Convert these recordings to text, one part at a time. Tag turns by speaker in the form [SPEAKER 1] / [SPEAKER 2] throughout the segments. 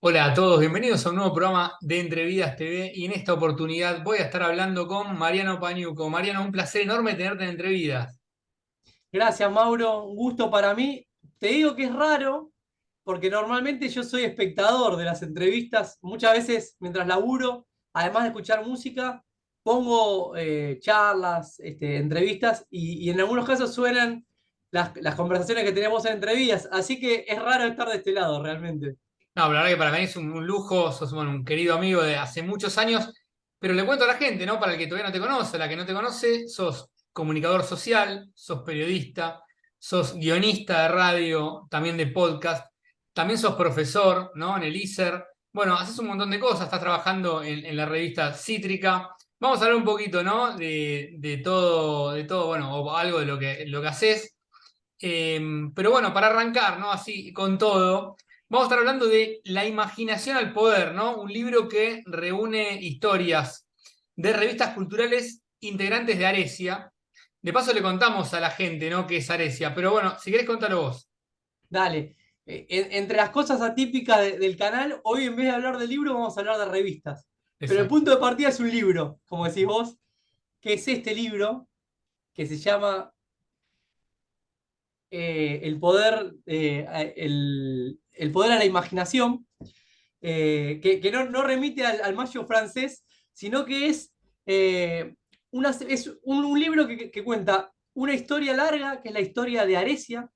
[SPEAKER 1] Hola a todos, bienvenidos a un nuevo programa de Entrevidas TV y en esta oportunidad voy a estar hablando con Mariano Pañuco. Mariano, un placer enorme tenerte en Entrevidas.
[SPEAKER 2] Gracias, Mauro. Un gusto para mí. Te digo que es raro, porque normalmente yo soy espectador de las entrevistas. Muchas veces, mientras laburo, además de escuchar música, pongo charlas, entrevistas, y en algunos casos suenan las conversaciones que tenemos en entrevistas. Así que es raro estar de este lado, realmente.
[SPEAKER 1] No, pero la verdad que para mí es un lujo, sos bueno, un querido amigo de hace muchos años, pero le cuento a la gente, ¿no? Para el que todavía no te conoce, la que no te conoce, sos comunicador social, sos periodista, sos guionista de radio, también de podcast, también sos profesor, ¿no? En el ISER. Bueno, haces un montón de cosas, estás trabajando en la revista Cítrica. Vamos a hablar un poquito, ¿no? De todo, bueno, o algo de lo que haces. Pero bueno, para arrancar, ¿no? Así con todo, vamos a estar hablando de La imaginación al poder, ¿no? Un libro que reúne historias de revistas culturales integrantes de Aresia. De paso le contamos a la gente, ¿no? Qué es Aresia, pero bueno, si querés contalo vos.
[SPEAKER 2] Dale. Entre las cosas atípicas del canal, hoy en vez de hablar de libros, vamos a hablar de revistas. Pero el
[SPEAKER 1] Exacto.
[SPEAKER 2] punto de partida es un libro, como decís vos, que es este libro que se llama El poder, el poder a la imaginación, que no remite al mayo francés, sino que es, es un libro que cuenta una historia larga, que es la historia de Aresia,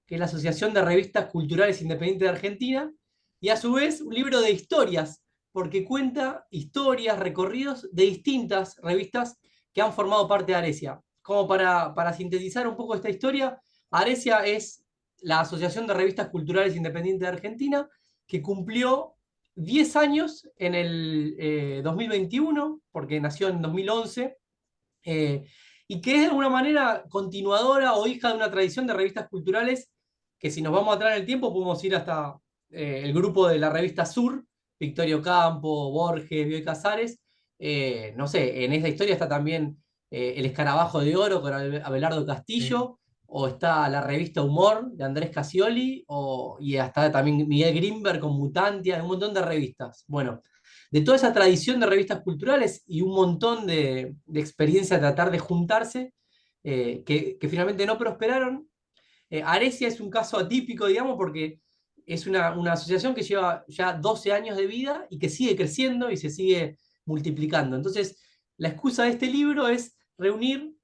[SPEAKER 2] que es la Asociación de Revistas Culturales Independientes de Argentina, y a su vez un libro de historias, porque cuenta historias, recorridos de distintas revistas que han formado parte de Aresia. Como para sintetizar un poco esta historia, Aresia es la Asociación de Revistas Culturales Independientes de Argentina, que cumplió 10 años en el 2021, porque nació en 2011, eh, y que es de alguna manera continuadora o hija de una tradición de revistas culturales que, si nos vamos atrás en el tiempo, podemos ir hasta el grupo de la revista Sur, Victorio Campo, Borges, Bioy Casares. No sé, en esa historia está también El Escarabajo de Oro con Abelardo
[SPEAKER 1] Sí.
[SPEAKER 2] Castillo, o está la revista Humor de Andrés Casioli, y hasta también Miguel Grimberg con Mutantia, un montón de revistas. Bueno, de toda esa tradición de revistas culturales y un montón de experiencia de tratar de juntarse, que finalmente no prosperaron. Aresia es un caso atípico, digamos, porque es una asociación que lleva ya 12 años de vida y que sigue creciendo y se sigue multiplicando. Entonces, la excusa de este libro es reunir,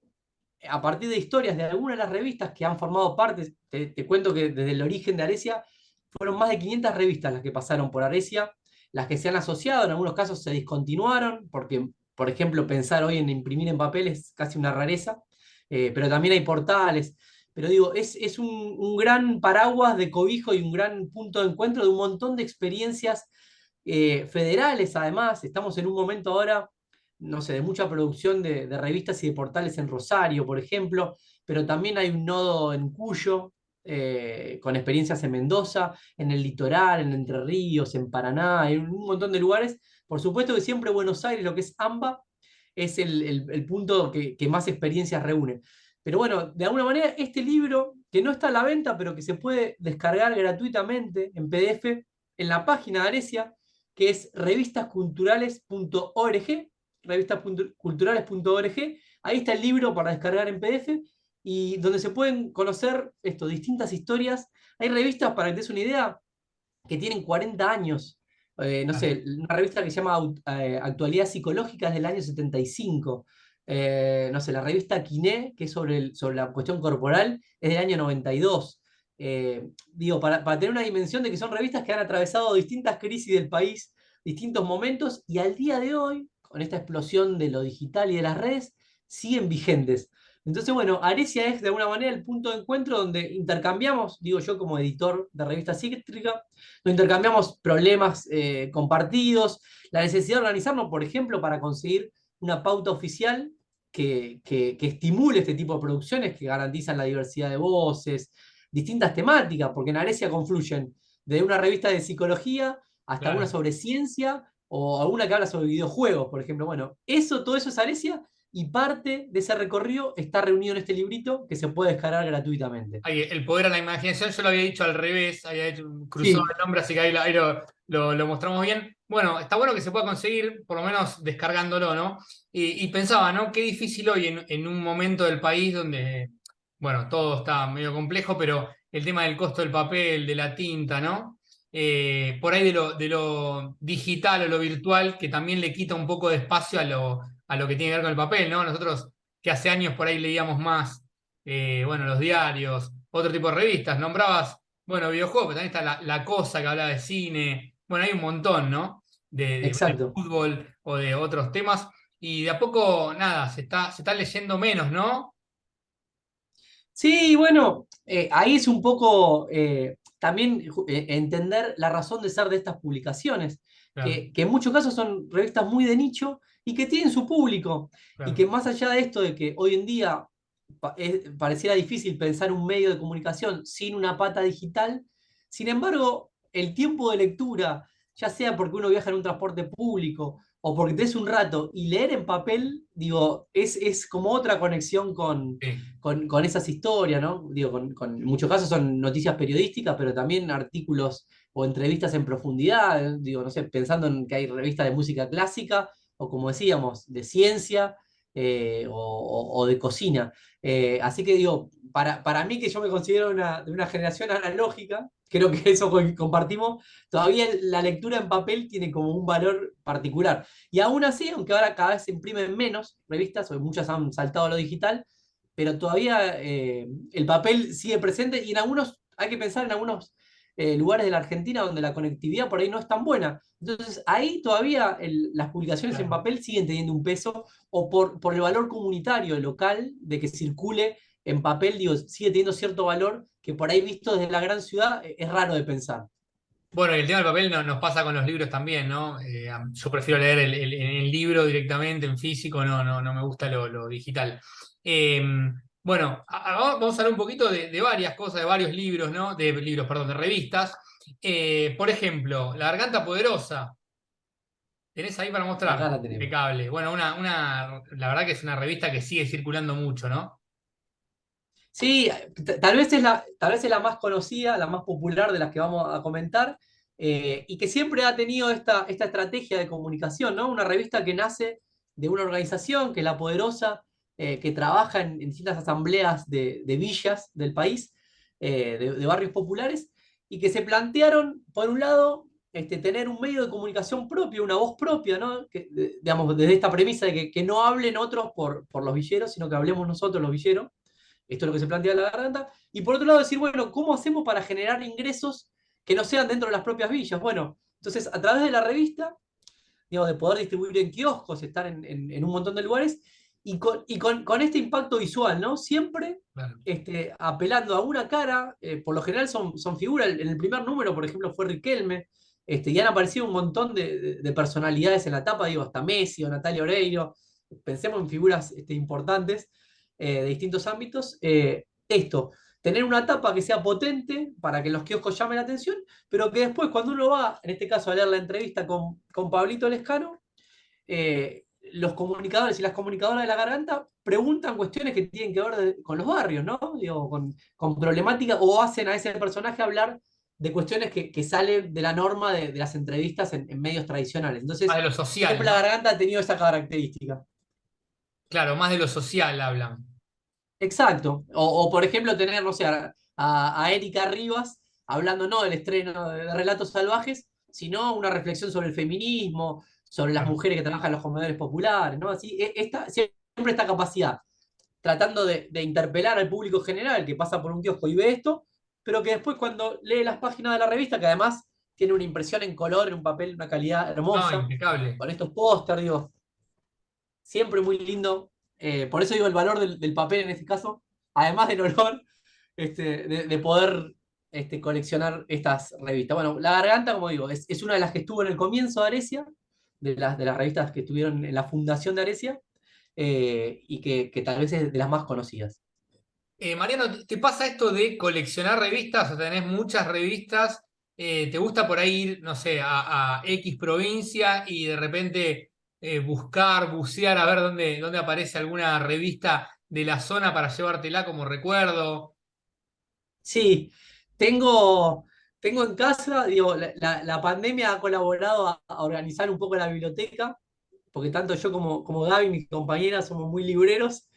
[SPEAKER 2] a partir de historias de algunas de las revistas que han formado parte. Te cuento que desde el origen de Aresia fueron más de 500 revistas las que pasaron por Aresia, las que se han asociado, en algunos casos se discontinuaron, porque, por ejemplo, pensar hoy en imprimir en papel es casi una rareza, pero también hay portales. Pero digo, es un gran paraguas de cobijo y un gran punto de encuentro de un montón de experiencias federales. Además, estamos en un momento ahora, no sé, de mucha producción de revistas y de portales en Rosario, por ejemplo, pero también hay un nodo en Cuyo, con experiencias en Mendoza, en el litoral, en Entre Ríos, en Paraná, en un montón de lugares. Por supuesto que siempre Buenos Aires, lo que es AMBA, es el punto que más experiencias reúne. Pero bueno, de alguna manera, este libro, que no está a la venta, pero que se puede descargar gratuitamente en PDF en la página de Aresia, que es revistasculturales.org, revistasculturales.org. Ahí está el libro para descargar en PDF y donde se pueden conocer esto, distintas historias. Hay revistas, para que te des una idea, que tienen 40 años. No
[SPEAKER 1] Claro.
[SPEAKER 2] sé, una revista que se llama Actualidad Psicológica es del año 75. No sé, la revista Quiné, que es sobre la cuestión corporal, es del año 92. Digo, para tener una dimensión de que son revistas que han atravesado distintas crisis del país, distintos momentos, y al día de hoy, con esta explosión de lo digital y de las redes, siguen vigentes. Entonces, bueno, Aresia es de alguna manera el punto de encuentro donde intercambiamos, digo yo como editor de revista Cítrica, donde intercambiamos problemas compartidos, la necesidad de organizarnos, por ejemplo, para conseguir una pauta oficial que estimule este tipo de producciones, que garantizan la diversidad de voces, distintas temáticas, porque en Aresia confluyen de una revista de psicología hasta alguna
[SPEAKER 1] Claro.
[SPEAKER 2] sobre ciencia o alguna que habla sobre videojuegos, por ejemplo. Bueno, todo eso es Aresia, y parte de ese recorrido está reunido en este librito que se puede descargar gratuitamente.
[SPEAKER 1] Ahí, el poder a la imaginación, yo lo había dicho al revés, había hecho, cruzado
[SPEAKER 2] Sí,
[SPEAKER 1] el nombre, así que ahí lo mostramos bien. Bueno, está bueno que se pueda conseguir, por lo menos descargándolo, ¿no? Y pensaba, ¿no? Qué difícil hoy en un momento del país donde, bueno, todo está medio complejo, pero el tema del costo del papel, de la tinta, ¿no? Por ahí de lo digital o lo virtual, que también le quita un poco de espacio a lo que tiene que ver con el papel, ¿no? Nosotros que hace años por ahí leíamos más bueno, los diarios, otro tipo de revistas. Nombrabas, bueno, videojuegos, pero también está la Cosa que habla de cine. Bueno, hay un montón, ¿no? De
[SPEAKER 2] exacto.
[SPEAKER 1] fútbol o de otros temas. Y de a poco, nada, se está leyendo menos, ¿no?
[SPEAKER 2] Sí, bueno, ahí es un poco también entender la razón de ser de estas publicaciones,
[SPEAKER 1] Claro,
[SPEAKER 2] que en muchos casos son revistas muy de nicho y que tienen su público, y
[SPEAKER 1] claro.
[SPEAKER 2] que más allá de esto de que hoy en día pareciera difícil pensar un medio de comunicación sin una pata digital, sin embargo, el tiempo de lectura, ya sea porque uno viaja en un transporte público o porque te es un rato y leer en papel, digo, es como otra conexión
[SPEAKER 1] Sí.
[SPEAKER 2] con esas historias, ¿no? Digo, en muchos casos son noticias periodísticas, pero también artículos o entrevistas en profundidad, digo, no sé, pensando en que hay revistas de música clásica o como decíamos, de ciencia o de cocina. Así que digo, para mí que yo me considero de una generación analógica, creo que eso compartimos, todavía la lectura en papel tiene como un valor particular. Y aún así, aunque ahora cada vez se imprimen menos revistas, o muchas han saltado a lo digital, pero todavía el papel sigue presente y en algunos, hay que pensar en algunos lugares de la Argentina donde la conectividad por ahí no es tan buena. Entonces ahí todavía las publicaciones en
[SPEAKER 1] Claro.
[SPEAKER 2] papel siguen teniendo un peso o por el valor comunitario local de que circule en papel, digo, sigue teniendo cierto valor que por ahí visto desde la gran ciudad es raro de pensar.
[SPEAKER 1] Bueno, y el tema del papel nos pasa con los libros también, ¿no? Yo prefiero leer el libro directamente en físico, no me gusta lo digital. Eh, bueno, vamos a hablar un poquito de varias cosas, de varios libros, ¿no? De libros, perdón, de revistas. Por ejemplo, La Garganta Poderosa, tenés ahí para
[SPEAKER 2] Acá
[SPEAKER 1] mostrar,
[SPEAKER 2] la tenemos.
[SPEAKER 1] impecable. Bueno, la verdad que es una revista que sigue circulando mucho, ¿no?
[SPEAKER 2] Sí, tal vez es la más conocida, la más popular de las que vamos a comentar, y que siempre ha tenido esta estrategia de comunicación, ¿no? Una revista que nace de una organización, que es La Poderosa, que trabaja en distintas asambleas de villas del país, de barrios populares, y que se plantearon, por un lado, tener un medio de comunicación propio, una voz propia, ¿no? Digamos, desde esta premisa de que no hablen otros por los villeros, sino que hablemos nosotros los villeros. Esto es lo que se plantea la garganta. Y por otro lado, decir, bueno, ¿cómo hacemos para generar ingresos que no sean dentro de las propias villas? Bueno, entonces, a través de la revista, digamos, de poder distribuir en kioscos, estar en un montón de lugares, con este impacto visual, ¿no? Siempre
[SPEAKER 1] Claro.
[SPEAKER 2] apelando a una cara, por lo general son figuras, en el primer número, por ejemplo, fue Riquelme, y han aparecido un montón de personalidades en la tapa, digo, hasta Messi o Natalia Oreiro, pensemos en figuras importantes de distintos ámbitos. Esto, tener una tapa que sea potente para que los kioscos llamen la atención, pero que después cuando uno va, en este caso, a leer la entrevista con Pablito Lescano, los comunicadores y las comunicadoras de la garganta preguntan cuestiones que tienen que ver con los barrios, ¿no? Digo, con problemáticas o hacen a ese personaje hablar de cuestiones que salen de la norma de las entrevistas en medios tradicionales.
[SPEAKER 1] Más
[SPEAKER 2] Entonces,
[SPEAKER 1] de lo social,
[SPEAKER 2] siempre la
[SPEAKER 1] ¿no?
[SPEAKER 2] garganta ha tenido esa característica.
[SPEAKER 1] Claro, más de lo social hablan.
[SPEAKER 2] Exacto. Por ejemplo, tener, no sé, a Erika Rivas hablando no del estreno de Relatos Salvajes, sino una reflexión sobre el feminismo, sobre las
[SPEAKER 1] Claro.
[SPEAKER 2] mujeres que trabajan en los comedores populares, ¿no? Así, siempre esta capacidad, tratando de interpelar al público general que pasa por un kiosco y ve esto, pero que después cuando lee las páginas de la revista, que además tiene una impresión en color, en un papel, una calidad
[SPEAKER 1] No,
[SPEAKER 2] hermosa,
[SPEAKER 1] impecable.
[SPEAKER 2] con estos póster, digo, siempre muy lindo. Por eso digo el valor del papel en este caso, además del olor, de poder coleccionar estas revistas. Bueno, La Garganta, como digo, es una de las que estuvo en el comienzo de Arecia, de las revistas que estuvieron en la fundación de Arecia, y que tal vez es de las más conocidas.
[SPEAKER 1] Mariano, ¿te pasa esto de coleccionar revistas? O sea, tenés muchas revistas, ¿te gusta por ahí ir, no sé, a X provincia y de repente buscar, bucear, a ver dónde aparece alguna revista de la zona para llevártela como recuerdo?
[SPEAKER 2] Sí, tengo, tengo en casa, digo, la pandemia ha colaborado a organizar un poco la biblioteca, porque tanto yo como Gaby, mi compañera, somos muy libreros.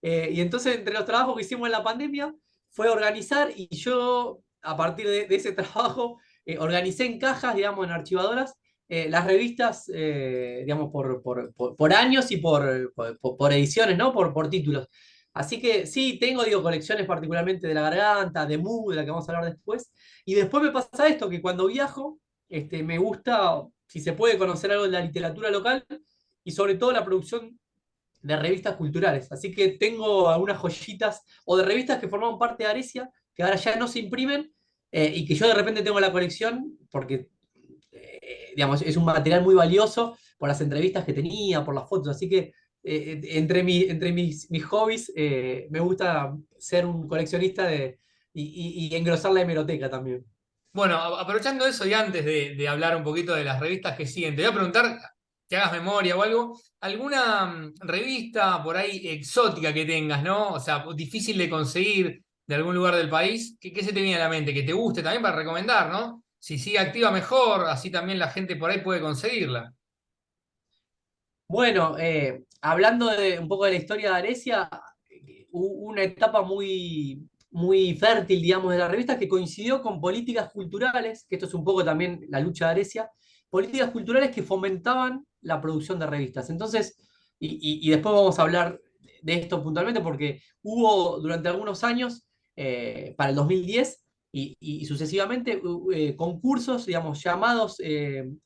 [SPEAKER 2] Y entonces, entre los trabajos que hicimos en la pandemia, fue organizar y yo, a partir de ese trabajo, organicé en cajas, digamos, en archivadoras, las revistas, digamos, por años y por ediciones, ¿no? Por títulos. Así que sí, tengo, digo, colecciones particularmente de La Garganta, de Mu, de la que vamos a hablar después. Y después me pasa esto, que cuando viajo, me gusta, si se puede, conocer algo de la literatura local y sobre todo la producción de revistas culturales. Así que tengo algunas joyitas o de revistas que formaban parte de Aresia, que ahora ya no se imprimen y que yo de repente tengo la colección porque, digamos, es un material muy valioso por las entrevistas que tenía, por las fotos. Así que entre mis hobbies me gusta ser un coleccionista y engrosar la hemeroteca también.
[SPEAKER 1] Bueno, aprovechando eso y antes de hablar un poquito de las revistas que siguen, te voy a preguntar, que hagas memoria o algo, alguna revista por ahí exótica que tengas, ¿no? O sea, difícil de conseguir de algún lugar del país, ¿qué se te viene a la mente? Que te guste también para recomendar, ¿no? Si sigue activa mejor, así también la gente por ahí puede conseguirla.
[SPEAKER 2] Bueno, hablando de un poco de la historia de Aresia, hubo una etapa muy fértil, digamos, de la revista que coincidió con políticas culturales, que esto es un poco también la lucha de Aresia, políticas culturales que fomentaban la producción de revistas. Entonces, y después vamos a hablar de esto puntualmente porque hubo durante algunos años, para el 2010 y sucesivamente, concursos, digamos, llamados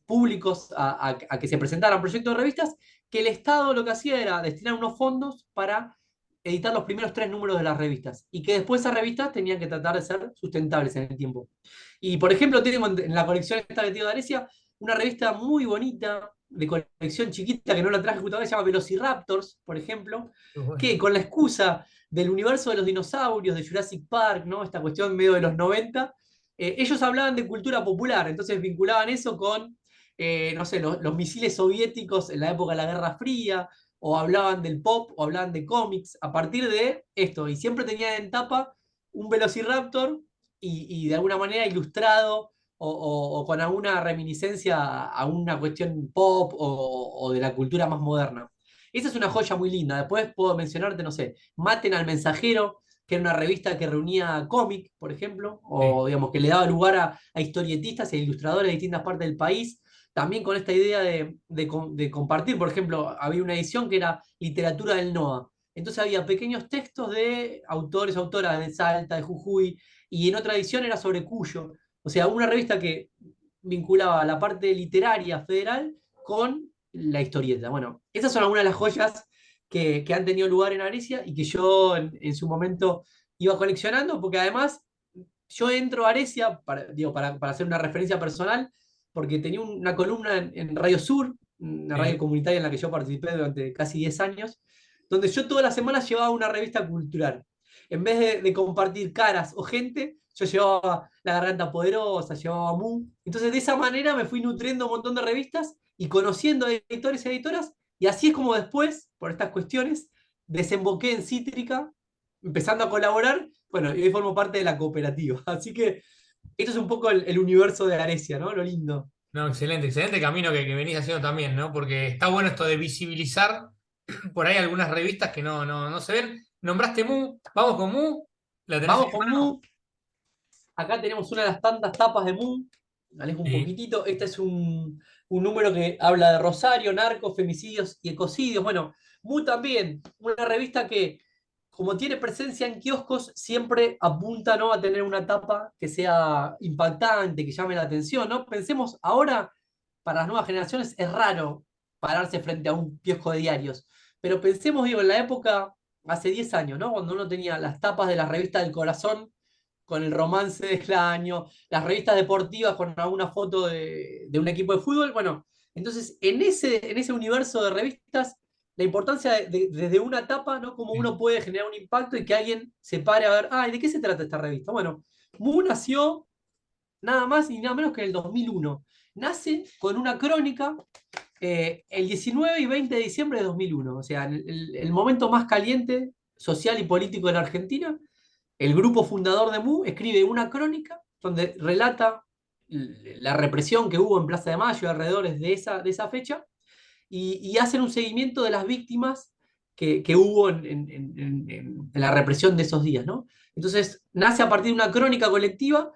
[SPEAKER 2] públicos a que se presentaran proyectos de revistas que el Estado lo que hacía era destinar unos fondos para editar los primeros 3 números de las revistas y que después esas revistas tenían que tratar de ser sustentables en el tiempo. Y por ejemplo, tengo en la colección esta que tengo de Aresia una revista muy bonita, de colección chiquita, que no la traje justamente, se llama Velociraptors, por ejemplo, que con la excusa del universo de los dinosaurios, de Jurassic Park, ¿no? Esta cuestión medio de los 90, ellos hablaban de cultura popular, entonces vinculaban eso con no sé, los misiles soviéticos en la época de la Guerra Fría, o hablaban del pop, o hablaban de cómics, a partir de esto. Y siempre tenían en tapa un Velociraptor y de alguna manera ilustrado o con alguna reminiscencia a una cuestión pop o de la cultura más moderna. Esa es una joya muy linda. Después puedo mencionarte, no sé, Maten al Mensajero, que era una revista que reunía cómic, por ejemplo,
[SPEAKER 1] Sí.
[SPEAKER 2] o digamos que le daba lugar a historietistas e ilustradores de distintas partes del país también con esta idea de compartir. Por ejemplo, había una edición que era literatura del NOA. Entonces había pequeños textos de autores, autoras de Salta, de Jujuy, y en otra edición era sobre Cuyo. O sea, una revista que vinculaba la parte literaria federal con la historieta. Bueno, esas son algunas de las joyas que han tenido lugar en Aresia y que yo en su momento iba coleccionando, porque además yo entro a Aresia, digo, para hacer una referencia personal, porque tenía una columna en Radio Sur, una radio
[SPEAKER 1] Sí.
[SPEAKER 2] comunitaria en la que yo participé durante casi 10 años, donde yo todas las semanas llevaba una revista cultural. En vez de compartir caras o gente, yo llevaba La Garganta Poderosa, llevaba Mu. Entonces, de esa manera me fui nutriendo un montón de revistas y conociendo editores y editoras, y así es como después, por estas cuestiones, desemboqué en Cítrica, empezando a colaborar, bueno, y hoy formo parte de la cooperativa. Así que esto es un poco el universo de Aresia, ¿no? Lo lindo.
[SPEAKER 1] No, excelente, excelente camino que venís haciendo también, ¿no? Porque está bueno esto de visibilizar por ahí algunas revistas que no se ven. Nombraste Mu, vamos con Mu, ¿la tenés ahí
[SPEAKER 2] Vamos
[SPEAKER 1] en
[SPEAKER 2] con
[SPEAKER 1] mano?
[SPEAKER 2] Mu. Acá tenemos una de las tantas tapas de Mu. Alejo un
[SPEAKER 1] Sí.
[SPEAKER 2] poquitito. Este es un número que habla de Rosario, narcos, femicidios y ecocidios. Bueno, Mu también, una revista que, como tiene presencia en kioscos, siempre apunta, ¿no?, a tener una tapa que sea impactante, que llame la atención, ¿no? Pensemos ahora, para las nuevas generaciones, es raro pararse frente a un kiosco de diarios. Pero pensemos, digo, en la época, hace 10 años, ¿no? Cuando uno tenía las tapas de la revista del Corazón con el romance del año, las revistas deportivas con alguna foto de un equipo de fútbol. Bueno, entonces en ese universo de revistas, la importancia desde una tapa, ¿no? Cómo
[SPEAKER 1] Sí.
[SPEAKER 2] uno puede generar un impacto y que alguien se pare a ver, ay, ¿de qué se trata esta revista? Bueno, Mu nació nada más y nada menos que en el 2001. Nace con una crónica el 19 y 20 de diciembre de 2001, o sea, el momento más caliente social y político de la Argentina. El grupo fundador de MU escribe una crónica donde relata la represión que hubo en Plaza de Mayo y alrededores de esa fecha, y hacen un seguimiento de las víctimas que hubo en la represión de esos días, ¿no? Entonces, nace a partir de una crónica colectiva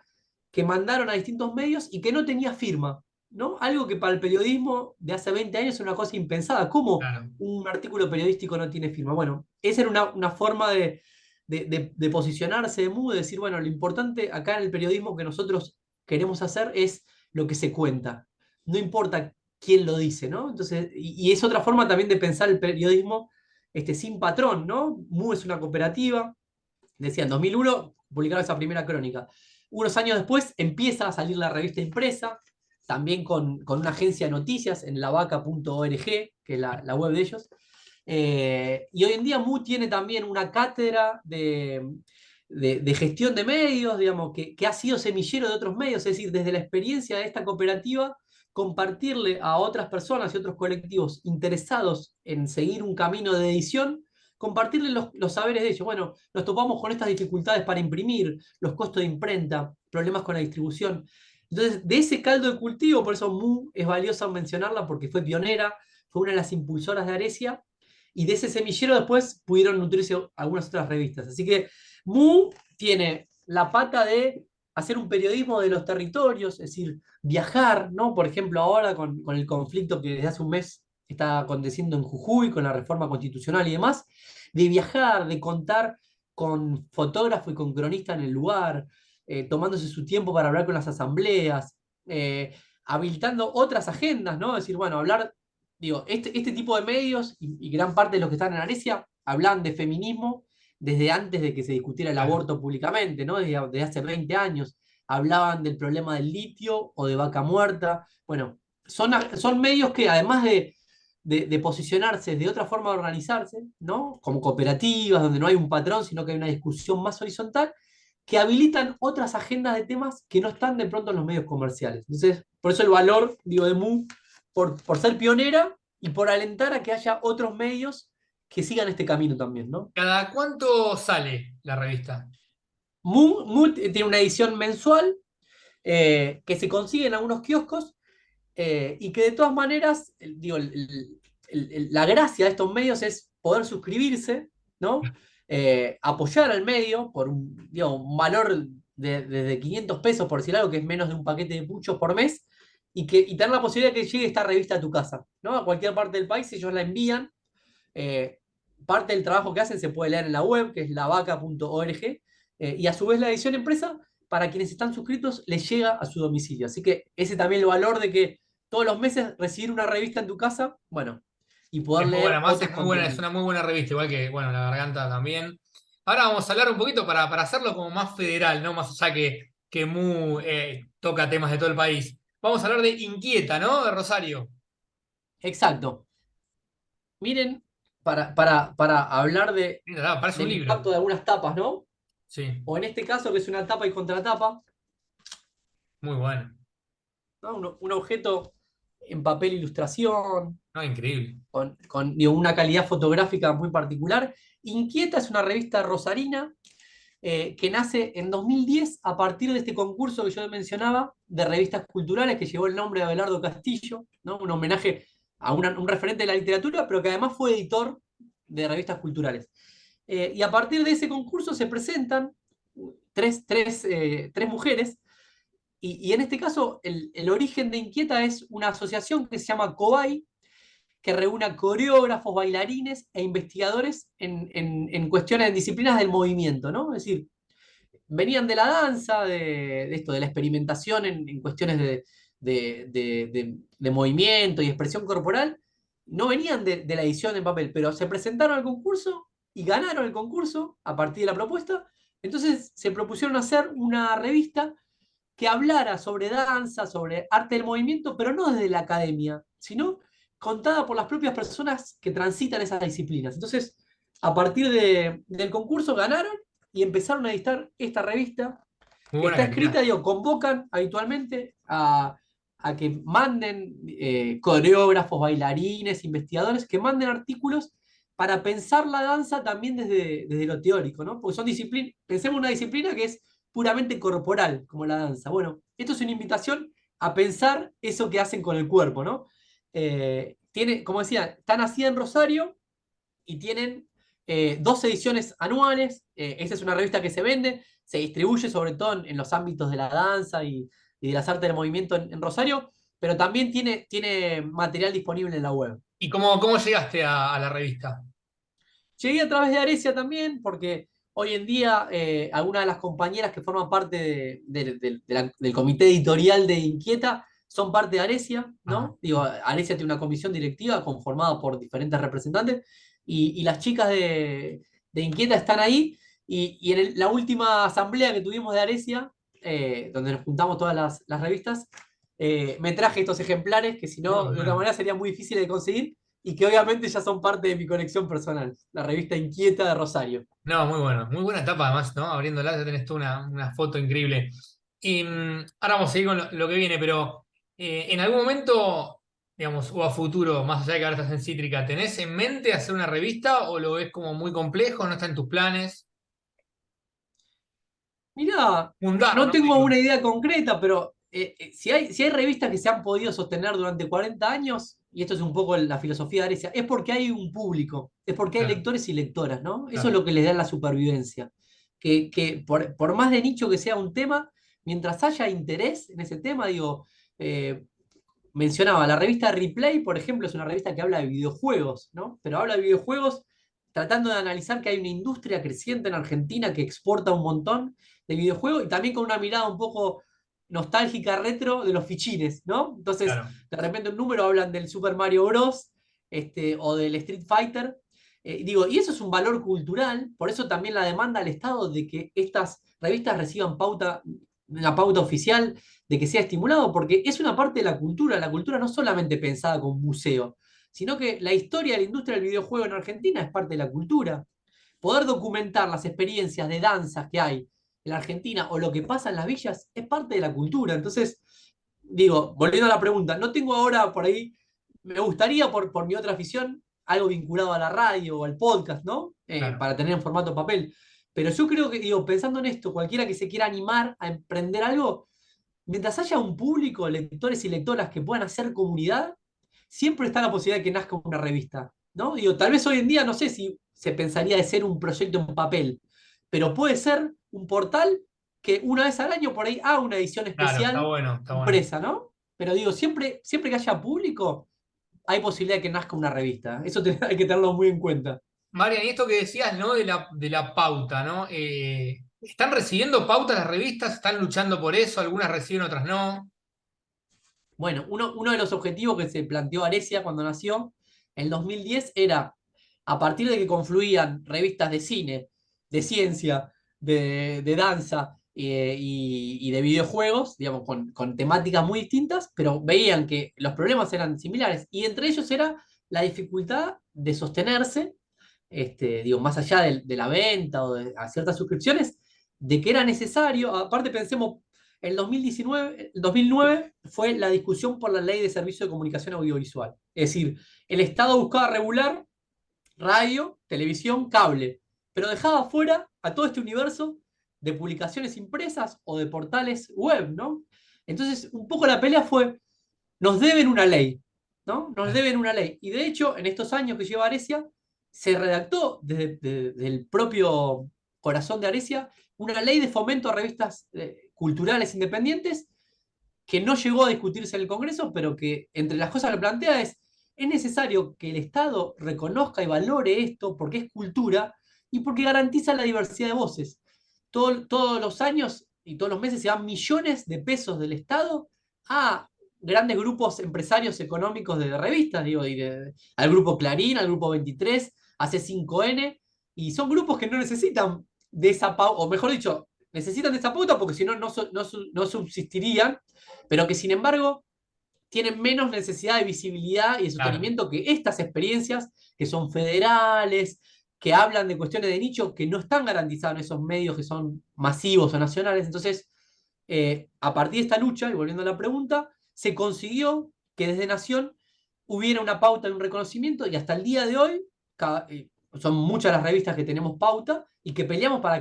[SPEAKER 2] que mandaron a distintos medios y que no tenía firma, ¿no? Algo que para el periodismo de hace 20 años es una cosa impensada. ¿Cómo
[SPEAKER 1] Claro.
[SPEAKER 2] un artículo periodístico no tiene firma? Bueno, esa era una forma de posicionarse de MU, de decir, bueno, lo importante acá en el periodismo que nosotros queremos hacer es lo que se cuenta. No importa quién lo dice, ¿no? Entonces, y es otra forma también de pensar el periodismo sin patrón, ¿no? MU es una cooperativa, decía, en 2001 publicaron esa primera crónica. Unos años después empieza a salir la revista impresa, también con una agencia de noticias en lavaca.org, que es la web de ellos. Y hoy en día MU tiene también una cátedra de gestión de medios, digamos, que ha sido semillero de otros medios, es decir, desde la experiencia de esta cooperativa, compartirle a otras personas y otros colectivos interesados en seguir un camino de edición, compartirle los saberes de ellos. Bueno, nos topamos con estas dificultades para imprimir, los costos de imprenta, problemas con la distribución. Entonces, de ese caldo de cultivo, por eso MU es valiosa mencionarla porque fue pionera, fue una de las impulsoras de Aresia, y de ese semillero después pudieron nutrirse algunas otras revistas. Así que Mu tiene la pata de hacer un periodismo de los territorios, es decir, viajar, ¿no? Por ejemplo, ahora con el conflicto que desde hace un mes está aconteciendo en Jujuy, con la reforma constitucional y demás, de viajar, de contar con fotógrafo y con cronista en el lugar, tomándose su tiempo para hablar con las asambleas, habilitando otras agendas, ¿no? Es decir, bueno, hablar, digo, este tipo de medios y gran parte de los que están en Aresia hablan de feminismo desde antes de que se discutiera el
[SPEAKER 1] Claro.
[SPEAKER 2] aborto públicamente, ¿no? Desde hace 20 años. Hablaban del problema del litio o de vaca muerta. Bueno, son medios que además de posicionarse de otra forma de organizarse, ¿no? Como cooperativas, donde no hay un patrón, sino que hay una discusión más horizontal, que habilitan otras agendas de temas que no están de pronto en los medios comerciales. Entonces, por eso el valor, digo, de MU, por ser pionera y por alentar a que haya otros medios que sigan este camino también, ¿no?
[SPEAKER 1] ¿Cada cuánto sale la revista?
[SPEAKER 2] Mu tiene una edición mensual que se consigue en algunos kioscos, y que de todas maneras, digo, la gracia de estos medios es poder suscribirse, ¿no? Apoyar al medio por un valor de 500 pesos, por decir algo, que es menos de un paquete de puchos por mes, y tener la posibilidad de que llegue esta revista a tu casa, ¿no? A cualquier parte del país, ellos la envían. eh, Parte del trabajo que hacen se puede leer en la web, que es lavaca.org, y a su vez la edición impresa, para quienes están suscritos, les llega a su domicilio. Así que ese también el valor de que todos los meses recibir una revista en tu casa, bueno, y poder
[SPEAKER 1] Es muy buena,
[SPEAKER 2] leer
[SPEAKER 1] más
[SPEAKER 2] otros
[SPEAKER 1] es muy buena, es
[SPEAKER 2] contenidos.
[SPEAKER 1] una muy buena revista, igual que, bueno, La Garganta también. Ahora vamos a hablar un poquito para hacerlo como más federal, ¿no? Más allá que Mu toca temas de todo el país. Vamos a hablar de Inquieta, ¿no? De Rosario.
[SPEAKER 2] Exacto. Miren, para hablar
[SPEAKER 1] Mira, parece un
[SPEAKER 2] del
[SPEAKER 1] libro.
[SPEAKER 2] impacto de algunas tapas, ¿no?
[SPEAKER 1] Sí,
[SPEAKER 2] O en este caso, que es una tapa y contratapa,
[SPEAKER 1] muy bueno.
[SPEAKER 2] ¿no? Un objeto en papel ilustración,
[SPEAKER 1] No, increíble.
[SPEAKER 2] digo, una calidad fotográfica muy particular. Inquieta es una revista rosarina, que nace en 2010 a partir de este concurso que yo mencionaba de revistas culturales, que llevó el nombre de Abelardo Castillo, ¿no? Un homenaje a un referente de la literatura, pero que además fue editor de revistas culturales. Y a partir de ese concurso se presentan tres mujeres, y en este caso el origen de Inquieta es una asociación que se llama COBAI, que reúne a coreógrafos, bailarines e investigadores en cuestiones, en disciplinas del movimiento, ¿no? Es decir, venían de la danza, de esto, de la experimentación en cuestiones de movimiento y expresión corporal, no venían de la edición en papel, pero se presentaron al concurso y ganaron el concurso a partir de la propuesta. Entonces se propusieron hacer una revista que hablara sobre danza, sobre arte del movimiento, pero no desde la academia, sino contada por las propias personas que transitan esas disciplinas. Entonces, a partir del concurso ganaron y empezaron a editar esta revista,
[SPEAKER 1] Muy
[SPEAKER 2] que
[SPEAKER 1] buena
[SPEAKER 2] está escrita,
[SPEAKER 1] calidad.
[SPEAKER 2] digo, convocan habitualmente a que manden coreógrafos, bailarines, investigadores, que manden artículos para pensar la danza también desde lo teórico, ¿no? Porque son disciplinas, pensemos en una disciplina que es puramente corporal, como la danza. Bueno, esto es una invitación a pensar eso que hacen con el cuerpo, ¿no? Tiene, como decía, están así en Rosario y tienen 2 ediciones anuales. Esta es una revista que se vende, se distribuye sobre todo en los ámbitos de la danza y de las artes del movimiento en Rosario, pero también tiene material disponible en la web.
[SPEAKER 1] ¿Y cómo llegaste a la revista?
[SPEAKER 2] Llegué a través de Arecia también, porque hoy en día algunas de las compañeras que forman parte del comité editorial de Inquieta son parte de Arecia,
[SPEAKER 1] Ah,
[SPEAKER 2] ¿no? Digo, Arecia tiene una comisión directiva conformada por diferentes representantes y las chicas de Inquieta están ahí. Y en la última asamblea que tuvimos de Arecia, donde nos juntamos todas las revistas, me traje estos ejemplares que si
[SPEAKER 1] muy
[SPEAKER 2] no, de otra
[SPEAKER 1] bueno.
[SPEAKER 2] manera sería muy difícil de conseguir y que obviamente ya son parte de mi colección personal, la revista Inquieta de Rosario.
[SPEAKER 1] No, muy bueno. Muy buena etapa además, ¿no? Abriéndola ya tenés tú una foto increíble. Y ahora vamos a seguir con lo que viene, pero en algún momento, digamos, o a futuro, más allá de que ahora estás en Cítrica, ¿tenés en mente hacer una revista o lo ves como muy complejo, no está en tus planes?
[SPEAKER 2] Mirá,
[SPEAKER 1] Fundar,
[SPEAKER 2] no
[SPEAKER 1] ¿no?
[SPEAKER 2] tengo
[SPEAKER 1] Digo,
[SPEAKER 2] una idea concreta, pero si hay revistas que se han podido sostener durante 40 años, y esto es un poco la filosofía de Arecia, es porque hay un público, es porque hay
[SPEAKER 1] claro,
[SPEAKER 2] lectores y lectoras, ¿no? Eso es
[SPEAKER 1] claro.
[SPEAKER 2] lo que les da la supervivencia. Que por más de nicho que sea un tema, mientras haya interés en ese tema, digo, eh, mencionaba, la revista Replay, por ejemplo, es una revista que habla de videojuegos, ¿no? Pero habla de videojuegos tratando de analizar que hay una industria creciente en Argentina que exporta un montón de videojuegos y también con una mirada un poco nostálgica retro de los fichines, ¿no? Entonces,
[SPEAKER 1] Claro.
[SPEAKER 2] de repente un número hablan del Super Mario Bros. O del Street Fighter. Digo, y eso es un valor cultural, por eso también la demanda al Estado de que estas revistas reciban una pauta oficial, de que sea estimulado, porque es una parte de la cultura no solamente pensada como museo, sino que la historia de la industria del videojuego en Argentina es parte de la cultura. Poder documentar las experiencias de danzas que hay en la Argentina o lo que pasa en las villas es parte de la cultura. Entonces, digo, volviendo a la pregunta, no tengo ahora por ahí, me gustaría por mi otra afición, algo vinculado a la radio o al podcast, ¿no?
[SPEAKER 1] Claro.
[SPEAKER 2] Para tener en formato papel. Pero yo creo que, digo, pensando en esto, cualquiera que se quiera animar a emprender algo, mientras haya un público, lectores y lectoras que puedan hacer comunidad, siempre está la posibilidad de que nazca una revista, ¿no? Digo, tal vez hoy en día no sé si se pensaría de ser un proyecto en papel, pero puede ser un portal que una vez al año por ahí haga una edición
[SPEAKER 1] Claro, está
[SPEAKER 2] especial
[SPEAKER 1] bueno, está bueno.
[SPEAKER 2] impresa, ¿no? Pero digo, siempre que haya público, hay posibilidad de que nazca una revista. Eso hay que tenerlo muy en cuenta.
[SPEAKER 1] Marian, y esto que decías, ¿no? De la pauta, ¿no? ¿Están recibiendo pautas las revistas? ¿Están luchando por eso? Algunas reciben, otras no.
[SPEAKER 2] Bueno, uno de los objetivos que se planteó Arecia cuando nació, en 2010, era, a partir de que confluían revistas de cine, de ciencia, de danza y de videojuegos, digamos, con temáticas muy distintas, pero veían que los problemas eran similares, y entre ellos era la dificultad de sostenerse, digo, más allá de la venta o de a ciertas suscripciones, de que era necesario, aparte pensemos, el 2009 fue la discusión por la ley de servicio de comunicación audiovisual. Es decir, el Estado buscaba regular radio, televisión, cable, pero dejaba fuera a todo este universo de publicaciones impresas o de portales web, ¿no? Entonces, un poco la pelea fue, nos deben una ley, ¿no? Nos
[SPEAKER 1] Claro.
[SPEAKER 2] deben una ley. Y de hecho, en estos años que lleva Arecia, se redactó desde el propio corazón de Arecia una ley de fomento a revistas culturales independientes que no llegó a discutirse en el Congreso, pero que entre las cosas que plantea es necesario que el Estado reconozca y valore esto porque es cultura y porque garantiza la diversidad de voces. Todos los años y todos los meses se dan millones de pesos del Estado a grandes grupos empresarios económicos de revistas, digo, al grupo Clarín, al grupo 23, a C5N, y son grupos que no necesitan de esa pauta, o mejor dicho, necesitan de esa pauta porque si no, no subsistirían, pero que sin embargo tienen menos necesidad de visibilidad y de
[SPEAKER 1] Claro.
[SPEAKER 2] sostenimiento que estas experiencias que son federales, que hablan de cuestiones de nicho que no están garantizadas en esos medios que son masivos o nacionales. Entonces, a partir de esta lucha, y volviendo a la pregunta, se consiguió que desde Nación hubiera una pauta y un reconocimiento, y hasta el día de hoy son muchas las revistas que tenemos pauta y que peleamos para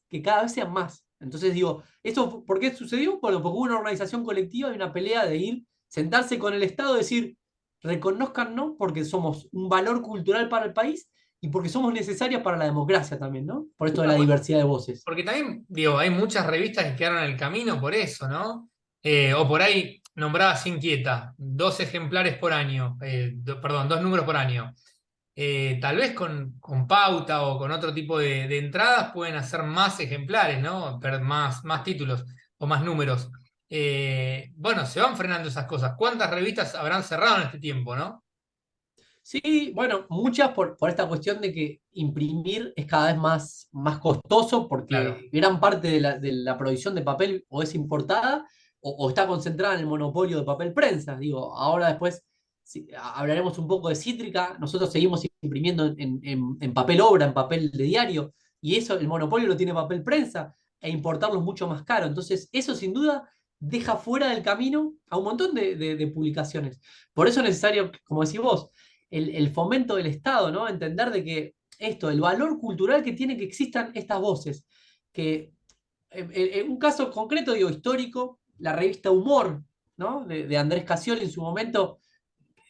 [SPEAKER 2] que cada vez sean más. Entonces digo, ¿eso por qué sucedió? Bueno, porque hubo una organización colectiva y una pelea de ir, sentarse con el Estado, decir, reconozcannos porque somos un valor cultural para el país y porque somos necesarias para la democracia también, ¿no? Por esto de la diversidad de voces.
[SPEAKER 1] Porque también, digo, hay muchas revistas que quedaron en el camino por eso, ¿no? O por ahí nombradas inquieta, 2 ejemplares por año, perdón, 2 números por año. Tal vez con pauta o con otro tipo de entradas pueden hacer más ejemplares, ¿no? Más títulos o más números. Bueno, se van frenando esas cosas. ¿Cuántas revistas habrán cerrado en este tiempo, no?
[SPEAKER 2] Sí, bueno, muchas por esta cuestión de que imprimir es cada vez más costoso
[SPEAKER 1] Claro.
[SPEAKER 2] porque gran parte de la producción de papel o es importada o está concentrada en el monopolio de papel prensa. Digo, ahora después hablaremos un poco de Cítrica. Nosotros seguimos imprimiendo en papel obra, en papel de diario, y eso, el monopolio lo tiene papel prensa e importarlo es mucho más caro. Entonces, eso sin duda deja fuera del camino a un montón de publicaciones. Por eso es necesario, como decís vos, el fomento del Estado, ¿no? Entender de que esto, el valor cultural que tiene que existan estas voces, que en un caso concreto, digo, histórico, la revista Humor, ¿no? De Andrés Cassioli en su momento,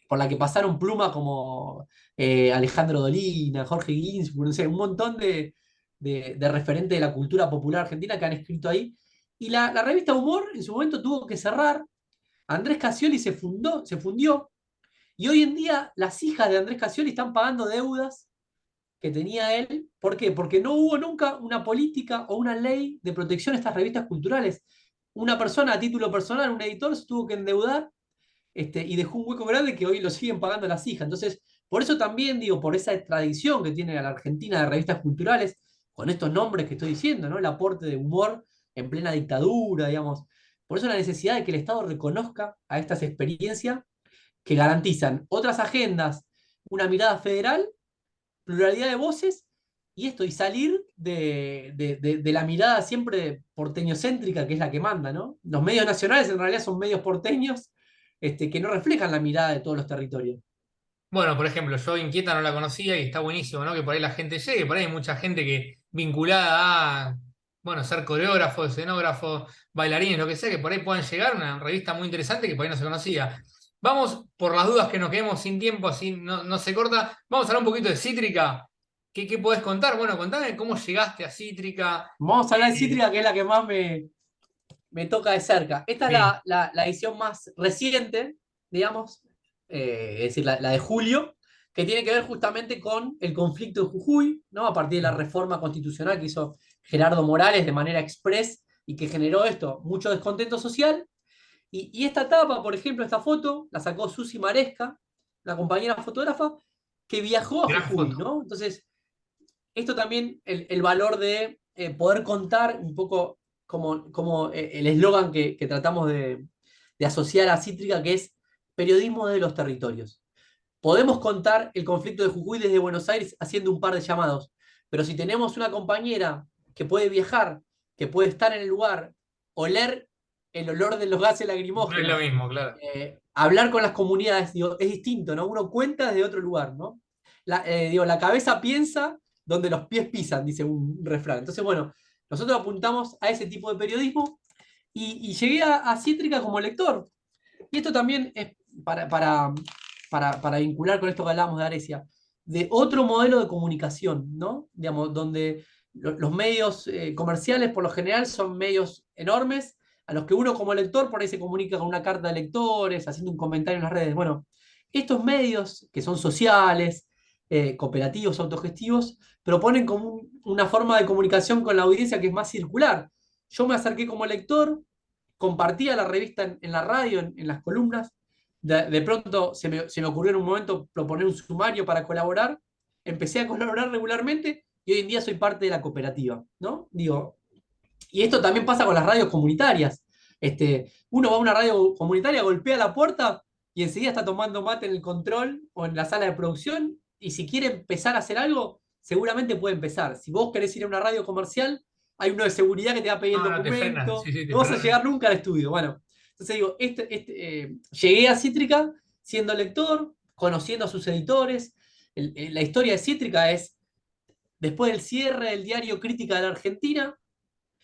[SPEAKER 2] por la que pasaron pluma como Alejandro Dolina, Jorge Ginsburg, no sé, un montón de referentes de la cultura popular argentina que han escrito ahí. Y la revista Humor en su momento tuvo que cerrar. Andrés Cassioli se fundió, y hoy en día las hijas de Andrés Cassioli están pagando deudas que tenía él. ¿Por qué? Porque no hubo nunca una política o una ley de protección a estas revistas culturales. Una persona a título personal, un editor, se tuvo que endeudar y dejó un hueco grande que hoy lo siguen pagando las hijas. Entonces, por eso también digo, por esa tradición que tiene la Argentina de revistas culturales, con estos nombres que estoy diciendo, ¿no? El aporte de humor en plena dictadura, digamos. Por eso la necesidad de que el Estado reconozca a estas experiencias que garantizan otras agendas, una mirada federal, pluralidad de voces y esto, y salir de la mirada siempre porteñocéntrica, que es la que manda, ¿no? Los medios nacionales en realidad son medios porteños que no reflejan la mirada de todos los territorios.
[SPEAKER 1] Bueno, por ejemplo, yo Inquieta no la conocía y está buenísimo, ¿no? Que por ahí la gente llegue, por ahí hay mucha gente que vinculada a, bueno, ser coreógrafo, escenógrafo, bailarines, lo que sea, que por ahí puedan llegar, una revista muy interesante que por ahí no se conocía. Vamos, por las dudas que nos quedemos sin tiempo, así no se corta, vamos a hablar un poquito de Cítrica. ¿Qué podés contar? Bueno, contame cómo llegaste a Cítrica.
[SPEAKER 2] Vamos a hablar de
[SPEAKER 1] Eh,
[SPEAKER 2] Cítrica, que es la que más me toca de cerca. Esta es
[SPEAKER 1] sí,
[SPEAKER 2] la edición más reciente, digamos, es decir, la de julio, que tiene que ver justamente con el conflicto de Jujuy, ¿no? A partir de la reforma constitucional que hizo Gerardo Morales de manera express y que generó esto, mucho descontento social. Y esta etapa, por ejemplo, esta foto, la sacó Susi Maresca, la compañera fotógrafa, que viajó a
[SPEAKER 1] gran
[SPEAKER 2] Jujuy,
[SPEAKER 1] foto.
[SPEAKER 2] ¿no? Entonces, esto también, el valor de poder contar un poco como el eslogan que tratamos de asociar a Cítrica, que es periodismo de los territorios. Podemos contar el conflicto de Jujuy desde Buenos Aires haciendo un par de llamados, pero si tenemos una compañera que puede viajar, que puede estar en el lugar, oler el olor de los gases
[SPEAKER 1] No es lo
[SPEAKER 2] lacrimógenos,
[SPEAKER 1] mismo, claro.
[SPEAKER 2] hablar con las comunidades, digo, es distinto, ¿no? Uno cuenta desde otro lugar, ¿no? Digo, la cabeza piensa donde los pies pisan, dice un refrán. Entonces, bueno, nosotros apuntamos a ese tipo de periodismo y llegué a Cítrica como lector. Y esto también es para vincular con esto que hablábamos de Arecia, de otro modelo de comunicación, ¿no? Digamos, donde los medios comerciales por lo general son medios enormes, a los que uno como lector por ahí se comunica con una carta de lectores, haciendo un comentario en las redes. Bueno, estos medios que son sociales, cooperativos, autogestivos, proponen como una forma de comunicación con la audiencia que es más circular. Yo me acerqué como lector, compartía la revista en la radio, en las columnas. De pronto se me ocurrió en un momento proponer un sumario para colaborar. Empecé a colaborar regularmente y hoy en día soy parte de la cooperativa, ¿no? Digo, y esto también pasa con las radios comunitarias. Uno va a una radio comunitaria, golpea la puerta y enseguida está tomando mate en el control o en la sala de producción. Y si quiere empezar a hacer algo, seguramente puede empezar. Si vos querés ir a una radio comercial, hay uno de seguridad que te va a pedir el
[SPEAKER 1] No, no te frena,
[SPEAKER 2] documento.
[SPEAKER 1] sí, sí, te
[SPEAKER 2] No vas a
[SPEAKER 1] frena.
[SPEAKER 2] llegar nunca al estudio. Bueno, Entonces digo, llegué a Cítrica siendo lector, conociendo a sus editores. La historia de Cítrica es, después del cierre del diario Crítica de la Argentina,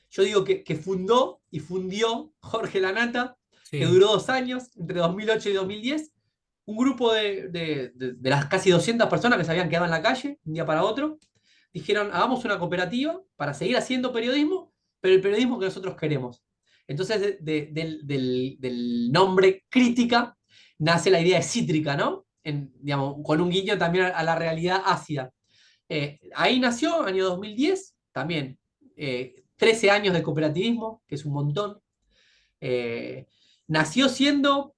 [SPEAKER 2] yo digo que fundó y fundió Jorge Lanata, que
[SPEAKER 1] Sí.
[SPEAKER 2] duró 2 años, entre 2008 y 2010, un grupo de las casi 200 personas que se habían quedado en la calle un día para otro, dijeron, hagamos una cooperativa para seguir haciendo periodismo, pero el periodismo que nosotros queremos. Entonces, del nombre crítica nace la idea de cítrica, ¿no? Digamos, con un guiño también a la realidad ácida. Ahí nació, año 2010, también 13 años de cooperativismo, que es un montón. Eh, Nació siendo,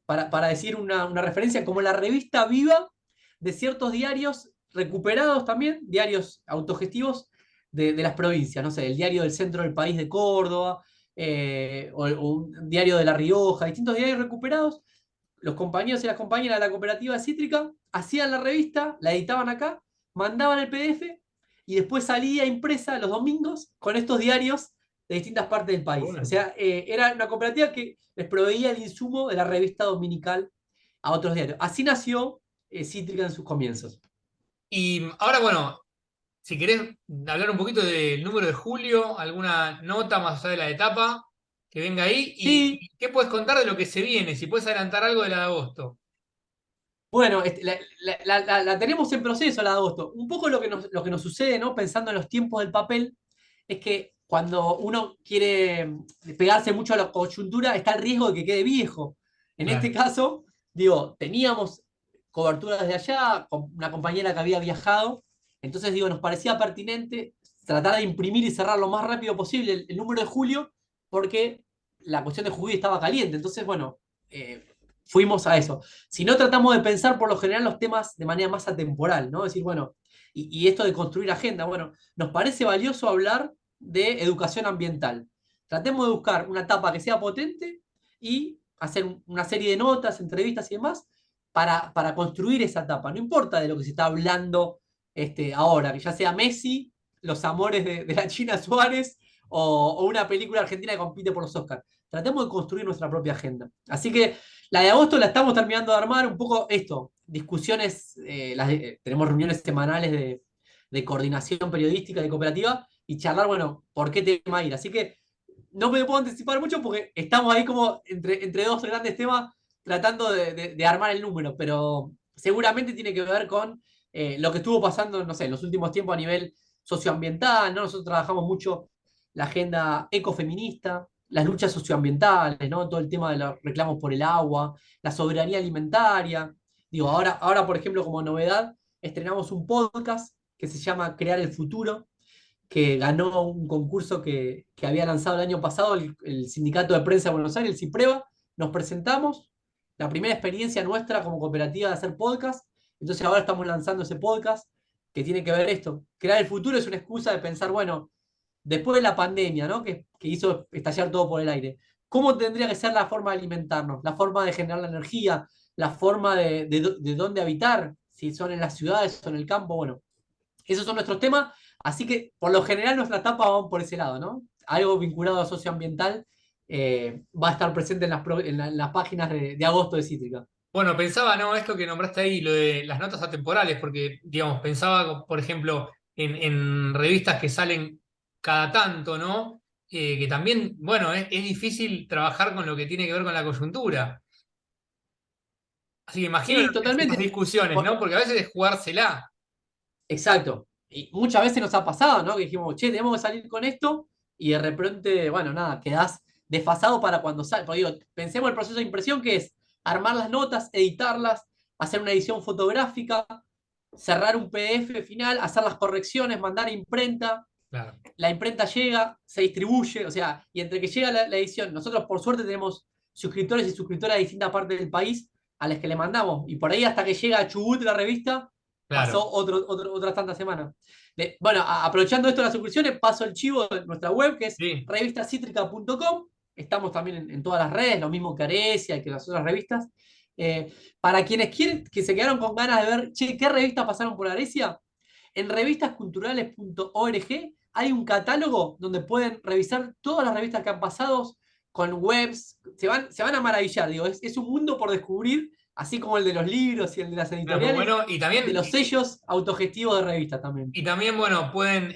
[SPEAKER 2] para decir una referencia, como la revista viva de ciertos diarios recuperados también, diarios autogestivos de las provincias, no sé, el diario del centro del país de Córdoba, o un diario de La Rioja, distintos diarios recuperados. Los compañeros y las compañeras de la cooperativa cítrica hacían la revista, la editaban acá, mandaban el PDF y después salía impresa los domingos con estos diarios de distintas partes del país. O
[SPEAKER 1] Bueno.
[SPEAKER 2] sea, era una cooperativa que les proveía el insumo de la revista dominical a otros diarios. Así nació Cítrica en sus comienzos.
[SPEAKER 1] Y ahora, bueno, si querés hablar un poquito del número de julio, alguna nota más allá de la etapa que venga ahí,
[SPEAKER 2] Sí,
[SPEAKER 1] y qué puedes contar de lo que se viene, si puedes adelantar algo de la de agosto.
[SPEAKER 2] bueno, la tenemos en proceso la de agosto. Un poco lo que nos sucede, ¿no? Pensando en los tiempos del papel, es que cuando uno quiere pegarse mucho a la coyuntura, está el riesgo de que quede viejo. En este
[SPEAKER 1] Claro.
[SPEAKER 2] caso, digo, teníamos cobertura desde allá, con una compañera que había viajado, entonces digo, nos parecía pertinente tratar de imprimir y cerrar lo más rápido posible el número de julio, porque la cuestión de julio estaba caliente. Entonces, bueno, fuimos a eso. Si no, tratamos de pensar por lo general los temas de manera más atemporal, ¿no? Es decir, bueno, y esto de construir agenda, bueno, nos parece valioso hablar de educación ambiental. Tratemos de buscar una etapa que sea potente y hacer una serie de notas, entrevistas y demás para construir esa etapa. No importa de lo que se está hablando ahora, que ya sea Messi, los amores de la China Suárez o una película argentina que compite por los Oscars. Tratemos de construir nuestra propia agenda. Así que la de agosto la estamos terminando de armar, un poco esto, discusiones, tenemos reuniones semanales de coordinación periodística de cooperativa y charlar, bueno, por qué tema ir. Así que no me puedo anticipar mucho porque estamos ahí como entre dos grandes temas tratando de armar el número, pero seguramente tiene que ver con lo que estuvo pasando, no sé, en los últimos tiempos a nivel socioambiental, ¿no? Nosotros trabajamos mucho la agenda ecofeminista, las luchas socioambientales, ¿no? Todo el tema de los reclamos por el agua, la soberanía alimentaria. Digo, ahora, por ejemplo, como novedad, estrenamos un podcast que se llama Crear el Futuro, que ganó un concurso que había lanzado el año pasado el Sindicato de Prensa de Buenos Aires, el CIPREVA. Nos presentamos, la primera experiencia nuestra como cooperativa de hacer podcast. Entonces ahora estamos lanzando ese podcast que tiene que ver esto. Crear el futuro es una excusa de pensar, bueno, después de la pandemia, ¿no? Que hizo estallar todo por el aire. ¿Cómo tendría que ser la forma de alimentarnos? La forma de generar la energía, la forma de dónde habitar, si son en las ciudades o en el campo. Bueno, esos son nuestros temas. Así que, por lo general, nuestra etapa va por ese lado, ¿no? Algo vinculado a socioambiental va a estar presente en las páginas de agosto de Cítrica.
[SPEAKER 1] Bueno, pensaba, ¿no? Esto que nombraste ahí, lo de las notas atemporales, porque, digamos, pensaba, por ejemplo, en revistas que salen cada tanto, ¿no? Que también, bueno, es difícil trabajar con lo que tiene que ver con la coyuntura. Así que imagino
[SPEAKER 2] Sí,
[SPEAKER 1] las
[SPEAKER 2] totalmente.
[SPEAKER 1] discusiones, ¿no? Porque a veces es jugársela.
[SPEAKER 2] Exacto. Y muchas veces nos ha pasado, ¿no? Que dijimos, che, tenemos que salir con esto, y de repente, bueno, nada, quedás desfasado para cuando sale. Porque digo, pensemos el proceso de impresión, que es armar las notas, editarlas, hacer una edición fotográfica, cerrar un PDF final, hacer las correcciones, mandar a imprenta.
[SPEAKER 1] Claro,
[SPEAKER 2] La imprenta llega, se distribuye, o sea, y entre que llega la edición, nosotros por suerte tenemos suscriptores y suscriptoras de distintas partes del país a las que le mandamos. Y por ahí hasta que llega a Chubut la revista,
[SPEAKER 1] claro.
[SPEAKER 2] pasó otras tantas semanas. Bueno, aprovechando esto de las suscripciones, paso el chivo de nuestra web, que es
[SPEAKER 1] Sí.
[SPEAKER 2] revistacítrica.com. Estamos también en todas las redes, lo mismo que Arecia y que las otras revistas. Para quienes quieren, que se quedaron con ganas de ver, che, ¿qué revistas pasaron por Arecia? En revistasculturales.org hay un catálogo donde pueden revisar todas las revistas que han pasado con webs, se van a maravillar, digo, es un mundo por descubrir, así como el de los libros y el de las
[SPEAKER 1] No, pues
[SPEAKER 2] editoriales,
[SPEAKER 1] bueno,
[SPEAKER 2] de los sellos autogestivos de revistas también.
[SPEAKER 1] y también, bueno, pueden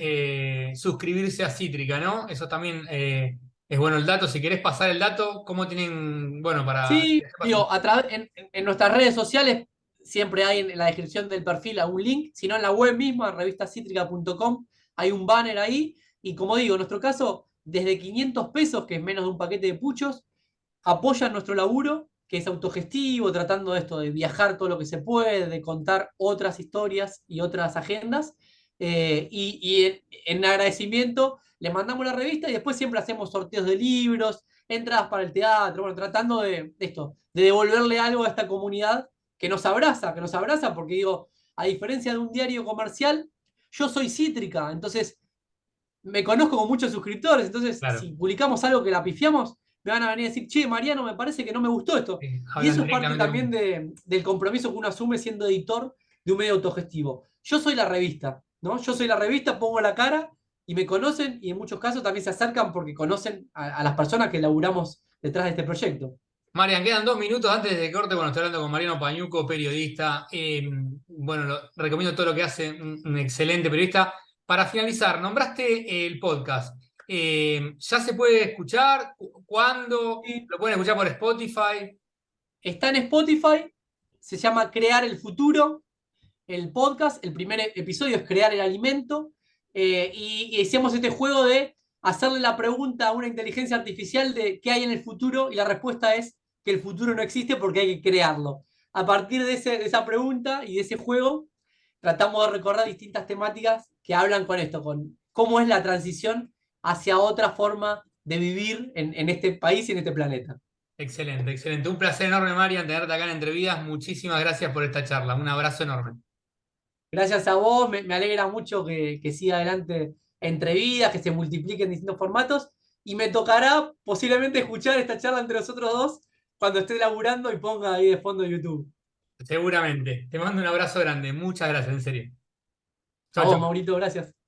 [SPEAKER 1] suscribirse a Cítrica, ¿no? Eso también es bueno el dato. Si querés pasar el dato, ¿cómo tienen, bueno, para que
[SPEAKER 2] Sí,
[SPEAKER 1] pasen?
[SPEAKER 2] digo, en nuestras redes sociales siempre hay en la descripción del perfil algún link, si no en la web misma, revistacitrica.com, hay un banner ahí. Y como digo, en nuestro caso, desde 500 pesos, que es menos de un paquete de puchos, apoyan nuestro laburo, que es autogestivo, tratando de esto, de viajar todo lo que se puede, de contar otras historias y otras agendas. En agradecimiento les mandamos la revista y después siempre hacemos sorteos de libros, entradas para el teatro, bueno, tratando de esto, de devolverle algo a esta comunidad que nos abraza porque digo, a diferencia de un diario comercial, yo soy cítrica, entonces me conozco con muchos suscriptores, entonces
[SPEAKER 1] Claro,
[SPEAKER 2] si publicamos algo que la pifiamos, me van a venir a decir, che, Mariano, me parece que no me gustó esto. Y
[SPEAKER 1] hablan
[SPEAKER 2] eso es parte
[SPEAKER 1] directamente
[SPEAKER 2] también
[SPEAKER 1] con...
[SPEAKER 2] del compromiso que uno asume siendo editor de un medio autogestivo. Yo soy la revista, ¿no? Yo soy la revista, pongo la cara y me conocen y en muchos casos también se acercan porque conocen a las personas que laburamos detrás de este proyecto.
[SPEAKER 1] Marian, quedan 2 minutos antes de corte. Bueno, estoy hablando con Mariano Pañuco, periodista. Bueno, recomiendo todo lo que hace, un excelente periodista. Para finalizar, nombraste el podcast. ¿Ya se puede escuchar? ¿Cuándo?
[SPEAKER 2] Y
[SPEAKER 1] ¿Lo pueden escuchar por Spotify?
[SPEAKER 2] está en Spotify, se llama Crear el Futuro, el podcast. El primer episodio es crear el alimento. Y hicimos este juego de hacerle la pregunta a una inteligencia artificial de qué hay en el futuro y la respuesta es que el futuro no existe porque hay que crearlo. A partir de esa pregunta y de ese juego, tratamos de recordar distintas temáticas que hablan con esto, con cómo es la transición hacia otra forma de vivir en este país y en este planeta.
[SPEAKER 1] Excelente, excelente. Un placer enorme, Marian, tenerte acá en Entrevidas. Muchísimas gracias por esta charla. Un abrazo enorme.
[SPEAKER 2] Gracias a vos, me alegra mucho que siga adelante Entrevidas, que se multipliquen en distintos formatos y me tocará posiblemente escuchar esta charla entre nosotros dos cuando esté laburando y ponga ahí de fondo YouTube.
[SPEAKER 1] Seguramente. Te mando un abrazo grande. Muchas gracias, en serio.
[SPEAKER 2] A
[SPEAKER 1] Chau,
[SPEAKER 2] vos,
[SPEAKER 1] chau.
[SPEAKER 2] Maurito, gracias.